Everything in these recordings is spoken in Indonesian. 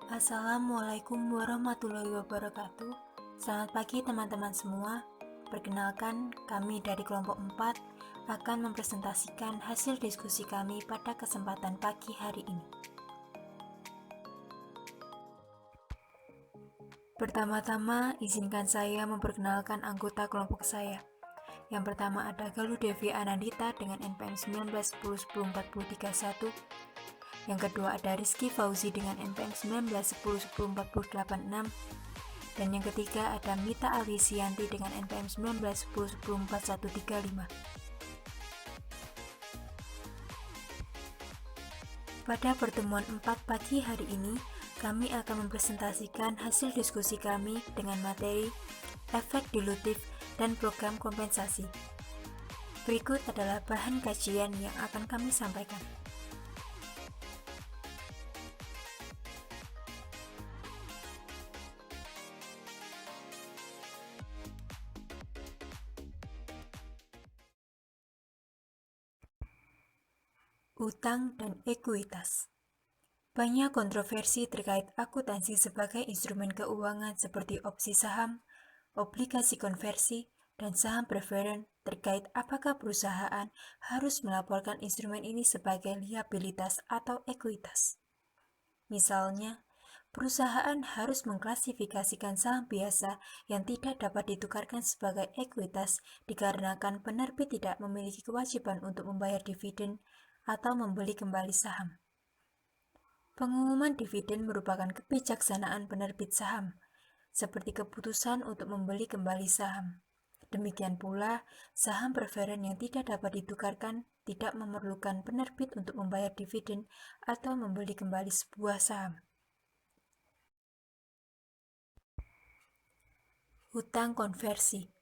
Assalamualaikum warahmatullahi wabarakatuh. Selamat pagi teman-teman semua. Perkenalkan, kami dari kelompok 4 akan mempresentasikan hasil diskusi kami pada kesempatan pagi hari ini. Pertama-tama, izinkan saya memperkenalkan anggota kelompok saya. Yang pertama ada Galuh Devi Anandita dengan NPM 1910104031. Yang kedua ada Rizky Fauzi dengan NPM 1910104086. Dan yang ketiga ada Mita Alisianti dengan NPM 1910104135. Pada pertemuan 4 pagi hari ini, kami akan mempresentasikan hasil diskusi kami dengan materi efek dilutif dan program kompensasi. Berikut adalah bahan kajian yang akan kami sampaikan. Utang dan ekuitas. Banyak kontroversi terkait akuntansi sebagai instrumen keuangan seperti opsi saham, obligasi konversi, dan saham preferen terkait apakah perusahaan harus melaporkan instrumen ini sebagai liabilitas atau ekuitas. Misalnya, perusahaan harus mengklasifikasikan saham biasa yang tidak dapat ditukarkan sebagai ekuitas dikarenakan penerbit tidak memiliki kewajiban untuk membayar dividen atau membeli kembali saham. Pengumuman dividen merupakan kebijaksanaan penerbit saham, seperti keputusan untuk membeli kembali saham. Demikian pula, saham preferen yang tidak dapat ditukarkan tidak memerlukan penerbit untuk membayar dividen atau membeli kembali sebuah saham. Hutang konversi.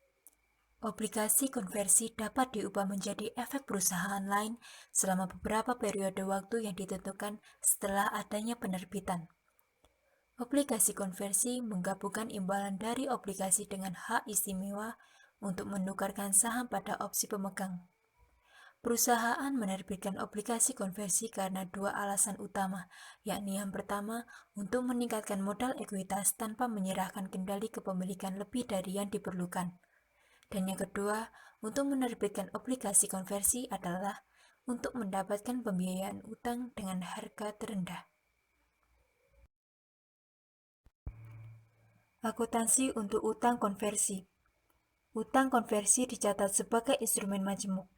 Obligasi konversi dapat diubah menjadi efek perusahaan lain selama beberapa periode waktu yang ditentukan setelah adanya penerbitan. Obligasi konversi menggabungkan imbalan dari obligasi dengan hak istimewa untuk menukarkan saham pada opsi pemegang. Perusahaan menerbitkan obligasi konversi karena dua alasan utama, yakni yang pertama, untuk meningkatkan modal ekuitas tanpa menyerahkan kendali kepemilikan lebih dari yang diperlukan. Dan yang kedua, untuk menerbitkan obligasi konversi adalah untuk mendapatkan pembiayaan utang dengan harga terendah. Akuntansi untuk utang konversi. Utang konversi dicatat sebagai instrumen majemuk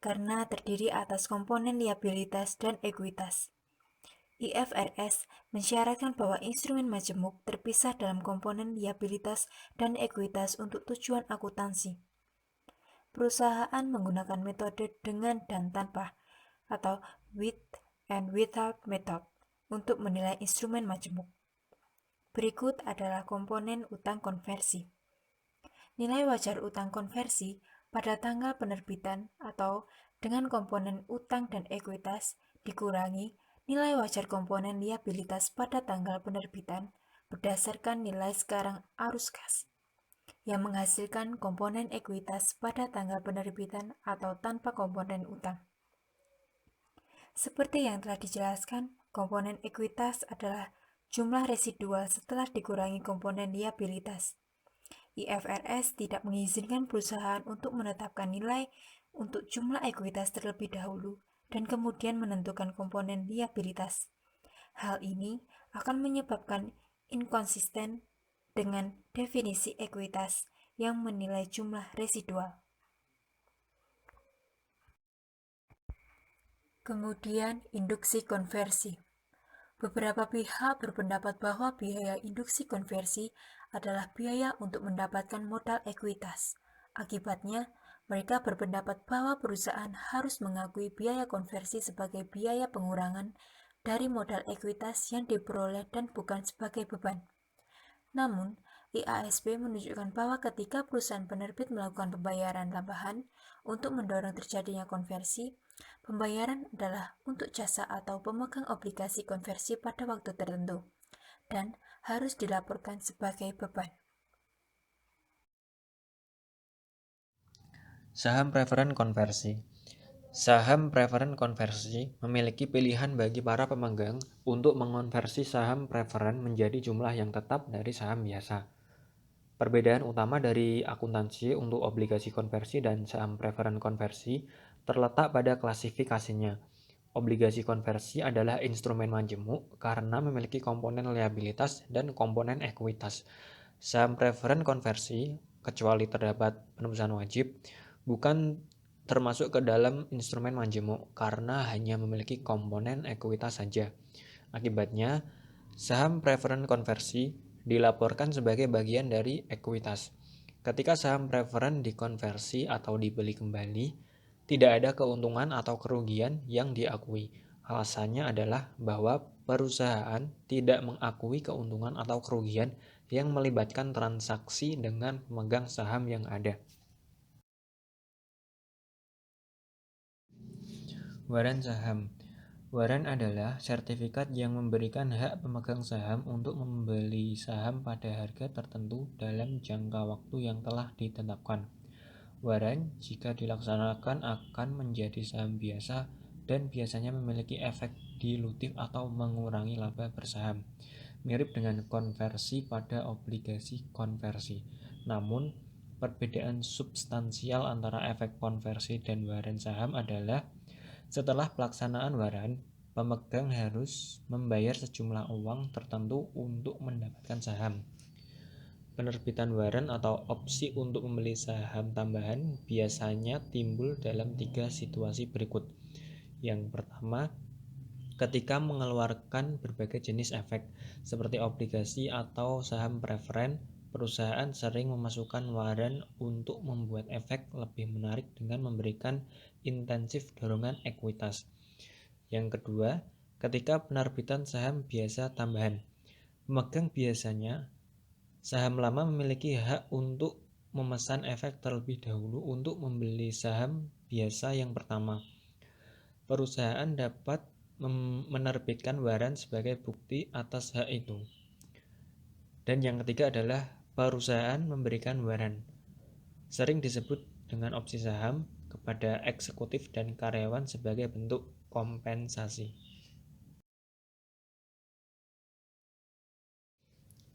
karena terdiri atas komponen liabilitas dan ekuitas. IFRS mensyaratkan bahwa instrumen majemuk terpisah dalam komponen liabilitas dan ekuitas untuk tujuan akuntansi. Perusahaan menggunakan metode dengan dan tanpa atau with and without method untuk menilai instrumen majemuk. Berikut adalah komponen utang konversi. Nilai wajar utang konversi pada tanggal penerbitan atau dengan komponen utang dan ekuitas dikurangi nilai wajar komponen liabilitas pada tanggal penerbitan berdasarkan nilai sekarang arus kas, yang menghasilkan komponen ekuitas pada tanggal penerbitan atau tanpa komponen utang. Seperti yang telah dijelaskan, komponen ekuitas adalah jumlah residual setelah dikurangi komponen liabilitas. IFRS tidak mengizinkan perusahaan untuk menetapkan nilai untuk jumlah ekuitas terlebih dahulu dan kemudian menentukan komponen liabilitas. Hal ini akan menyebabkan inkonsisten dengan definisi ekuitas yang menilai jumlah residual. Kemudian, induksi konversi. Beberapa pihak berpendapat bahwa biaya induksi konversi adalah biaya untuk mendapatkan modal ekuitas. Akibatnya, mereka berpendapat bahwa perusahaan harus mengakui biaya konversi sebagai biaya pengurangan dari modal ekuitas yang diperoleh dan bukan sebagai beban. Namun, IASB menunjukkan bahwa ketika perusahaan penerbit melakukan pembayaran tambahan untuk mendorong terjadinya konversi, pembayaran adalah untuk jasa atau pemegang obligasi konversi pada waktu tertentu dan harus dilaporkan sebagai beban. Saham preferen konversi. Saham preferen konversi memiliki pilihan bagi para pemegang untuk mengonversi saham preferen menjadi jumlah yang tetap dari saham biasa. Perbedaan utama dari akuntansi untuk obligasi konversi dan saham preferen konversi terletak pada klasifikasinya. Obligasi konversi adalah instrumen majemuk karena memiliki komponen liabilitas dan komponen ekuitas. Saham preferen konversi, kecuali terdapat penebusan wajib, bukan termasuk ke dalam instrumen majemuk karena hanya memiliki komponen ekuitas saja. Akibatnya, saham preferen konversi dilaporkan sebagai bagian dari ekuitas. Ketika saham preferen dikonversi atau dibeli kembali, tidak ada keuntungan atau kerugian yang diakui. Alasannya adalah bahwa perusahaan tidak mengakui keuntungan atau kerugian yang melibatkan transaksi dengan pemegang saham yang ada. Waran saham. Waran adalah sertifikat yang memberikan hak pemegang saham untuk membeli saham pada harga tertentu dalam jangka waktu yang telah ditetapkan. Waran, jika dilaksanakan, akan menjadi saham biasa dan biasanya memiliki efek dilutif atau mengurangi laba bersaham, mirip dengan konversi pada obligasi konversi. Namun, perbedaan substansial antara efek konversi dan waran saham adalah setelah pelaksanaan waran, pemegang harus membayar sejumlah uang tertentu untuk mendapatkan saham. Penerbitan waran atau opsi untuk membeli saham tambahan biasanya timbul dalam 3 situasi berikut. Yang pertama, ketika mengeluarkan berbagai jenis efek, seperti obligasi atau saham preferen, perusahaan sering memasukkan waran untuk membuat efek lebih menarik dengan memberikan intensif dorongan ekuitas. Yang kedua, ketika penerbitan saham biasa tambahan, pemegang biasanya saham lama memiliki hak untuk memesan efek terlebih dahulu untuk membeli saham biasa yang pertama. Perusahaan dapat menerbitkan waran sebagai bukti atas hak itu. Dan yang ketiga adalah perusahaan memberikan waran, sering disebut dengan opsi saham, kepada eksekutif dan karyawan sebagai bentuk kompensasi.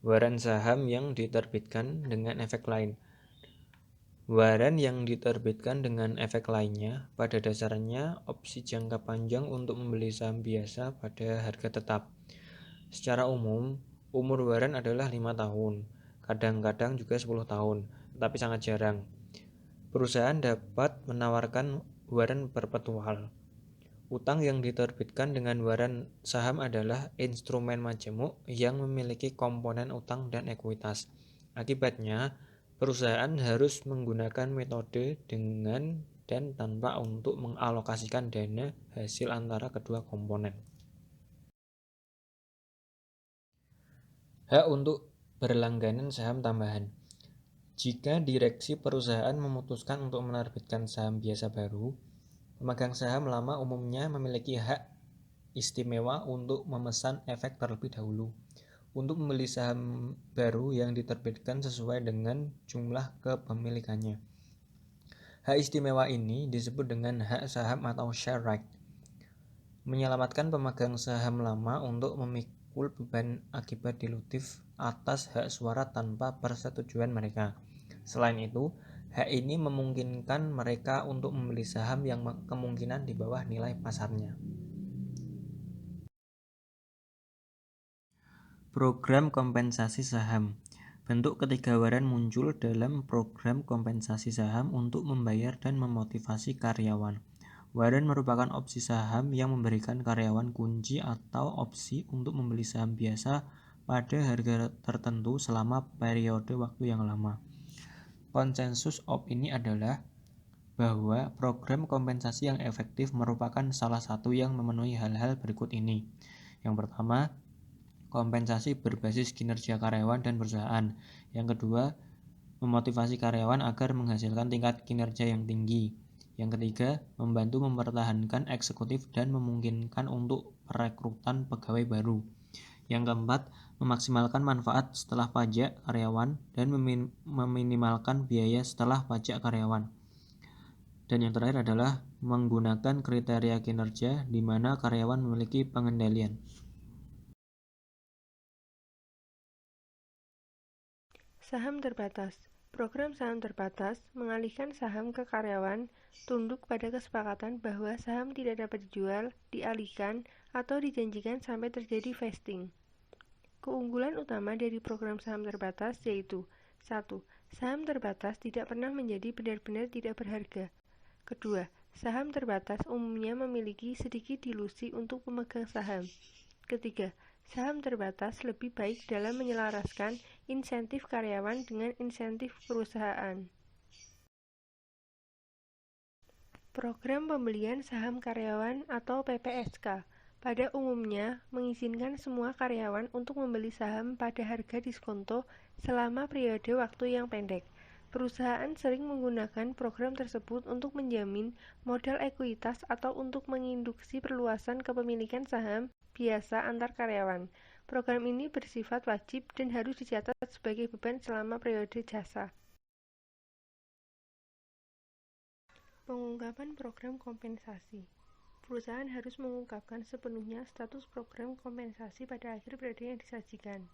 Waran saham yang diterbitkan dengan efek lain. Waran yang diterbitkan dengan efek lainnya pada dasarnya opsi jangka panjang untuk membeli saham biasa pada harga tetap. Secara umum, umur waran adalah 5 tahun, kadang-kadang juga 10 tahun, tetapi sangat jarang. Perusahaan dapat menawarkan waran perpetual. Utang yang diterbitkan dengan waran saham adalah instrumen majemuk yang memiliki komponen utang dan ekuitas. Akibatnya, perusahaan harus menggunakan metode dengan dan tanpa untuk mengalokasikan dana hasil antara kedua komponen. Hak untuk berlangganan saham tambahan. Jika direksi perusahaan memutuskan untuk menerbitkan saham biasa baru, pemegang saham lama umumnya memiliki hak istimewa untuk memesan efek terlebih dahulu untuk membeli saham baru yang diterbitkan sesuai dengan jumlah kepemilikannya. Hak istimewa ini disebut dengan hak saham atau share right, menyelamatkan pemegang saham lama untuk memikul beban akibat dilutif atas hak suara tanpa persetujuan mereka. Selain itu, hak ini memungkinkan mereka untuk membeli saham yang kemungkinan di bawah nilai pasarnya. Program kompensasi saham. Bentuk ketiga waran muncul dalam program kompensasi saham untuk membayar dan memotivasi karyawan. Waran merupakan opsi saham yang memberikan karyawan kunci atau opsi untuk membeli saham biasa pada harga tertentu selama periode waktu yang lama. Konsensus opini adalah bahwa program kompensasi yang efektif merupakan salah satu yang memenuhi hal-hal berikut ini. Yang pertama, kompensasi berbasis kinerja karyawan dan perusahaan. Yang kedua, memotivasi karyawan agar menghasilkan tingkat kinerja yang tinggi. Yang ketiga, membantu mempertahankan eksekutif dan memungkinkan untuk perekrutan pegawai baru. Yang keempat, memaksimalkan manfaat setelah pajak karyawan dan meminimalkan biaya setelah pajak karyawan. Dan yang terakhir adalah menggunakan kriteria kinerja di mana karyawan memiliki pengendalian. Saham terbatas. Program saham terbatas mengalihkan saham ke karyawan tunduk pada kesepakatan bahwa saham tidak dapat dijual, dialihkan, atau dijanjikan sampai terjadi vesting. Keunggulan utama dari program saham terbatas yaitu 1. Saham terbatas tidak pernah menjadi benar-benar tidak berharga. Kedua, saham terbatas umumnya memiliki sedikit dilusi untuk pemegang saham. Ketiga, saham terbatas lebih baik dalam menyelaraskan insentif karyawan dengan insentif perusahaan. Program pembelian saham karyawan atau PPSK pada umumnya mengizinkan semua karyawan untuk membeli saham pada harga diskonto selama periode waktu yang pendek. Perusahaan sering menggunakan program tersebut untuk menjamin modal ekuitas atau untuk menginduksi perluasan kepemilikan saham biasa antar karyawan. Program ini bersifat wajib dan harus dicatat sebagai beban selama periode jasa. Pengungkapan program kompensasi. Perusahaan harus mengungkapkan sepenuhnya status program kompensasi pada akhir periode yang disajikan.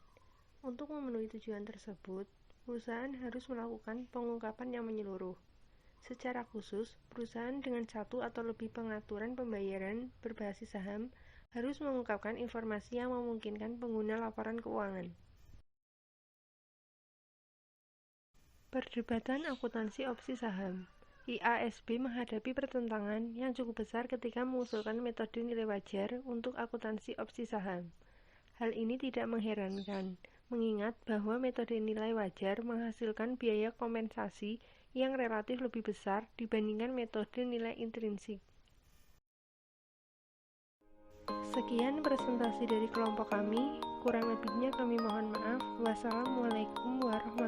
Untuk memenuhi tujuan tersebut, perusahaan harus melakukan pengungkapan yang menyeluruh. Secara khusus, perusahaan dengan satu atau lebih pengaturan pembayaran berbasis saham harus mengungkapkan informasi yang memungkinkan pengguna laporan keuangan. Perdebatan akuntansi opsi saham. IASB menghadapi pertentangan yang cukup besar ketika mengusulkan metode nilai wajar untuk akuntansi opsi saham. Hal ini tidak mengherankan, mengingat bahwa metode nilai wajar menghasilkan biaya kompensasi yang relatif lebih besar dibandingkan metode nilai intrinsik. Sekian presentasi dari kelompok kami, kurang lebihnya kami mohon maaf. Wassalamualaikum warahmatullahi wabarakatuh.